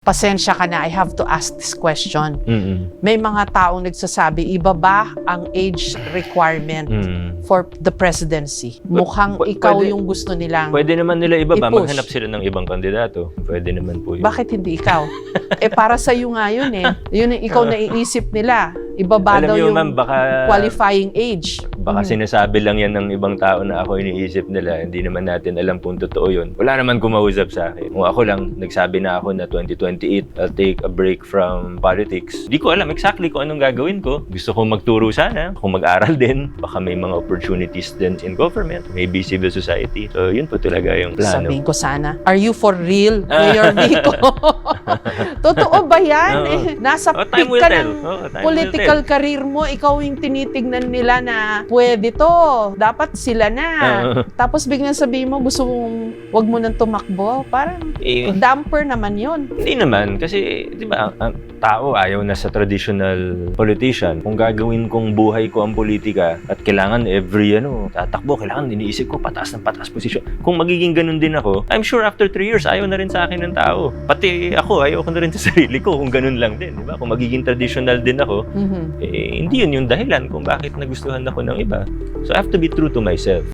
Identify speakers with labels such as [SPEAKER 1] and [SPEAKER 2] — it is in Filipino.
[SPEAKER 1] Pasensya ka na, I have to ask this question.
[SPEAKER 2] Mm-mm.
[SPEAKER 1] May mga taong nagsasabi, ibaba ang age requirement for the presidency. Mukhang ikaw
[SPEAKER 2] pwede-
[SPEAKER 1] yung gusto nilang
[SPEAKER 2] Pwede naman nila ibaba,
[SPEAKER 1] i-push.
[SPEAKER 2] maghanap sila ng ibang kandidato. Pwede naman po yun.
[SPEAKER 1] Bakit hindi ikaw? Para sa iyo nga yun eh. Yun ang ikaw naiisip nila. Ibaba
[SPEAKER 2] Alam
[SPEAKER 1] daw
[SPEAKER 2] niyo,
[SPEAKER 1] yung
[SPEAKER 2] ma'am, baka
[SPEAKER 1] qualifying age.
[SPEAKER 2] Baka sinasabi lang yan ng ibang tao na ako iniisip nila. Hindi naman natin alam kung totoo yun. Wala naman kumausap sa akin. Kung ako lang, nagsabi na ako na 2028, I'll take a break from politics. Di ko alam exactly kung anong gagawin ko. Gusto ko magturo sana. Kung mag-aral din. Baka may mga opportunities din in government. Maybe civil society. So, yun po talaga yung plano.
[SPEAKER 1] Sabihin ko sana, are you for real, Mayor Vico? Totoo ba yan?
[SPEAKER 2] Oo.
[SPEAKER 1] Nasa
[SPEAKER 2] Oh,
[SPEAKER 1] peak
[SPEAKER 2] time will
[SPEAKER 1] ka
[SPEAKER 2] tell.
[SPEAKER 1] ng
[SPEAKER 2] Oh, time will
[SPEAKER 1] political career mo, ikaw yung tinitignan nila na pwede to, dapat sila na. Tapos biglang sabihin mo, gusto mong wag mo nang tumakbo. Parang
[SPEAKER 2] Eh,
[SPEAKER 1] damper naman yun.
[SPEAKER 2] Hindi naman, kasi di ba, ang tao ayaw na sa traditional politician. Kung gagawin kong buhay ko ang politika at kailangan every tatakbo, kailangan iniisip ko pataas ng pataas posisyon. Kung magiging ganun din ako, I'm sure after 3 years ayaw na rin sa akin ng tao. Pati ako, ayaw ko na rin sa sarili ko kung ganun lang din, di ba? Kung magiging traditional din ako, hindi yun yung dahilan kung bakit nagustuhan ako ng iba. So I have to be true to myself.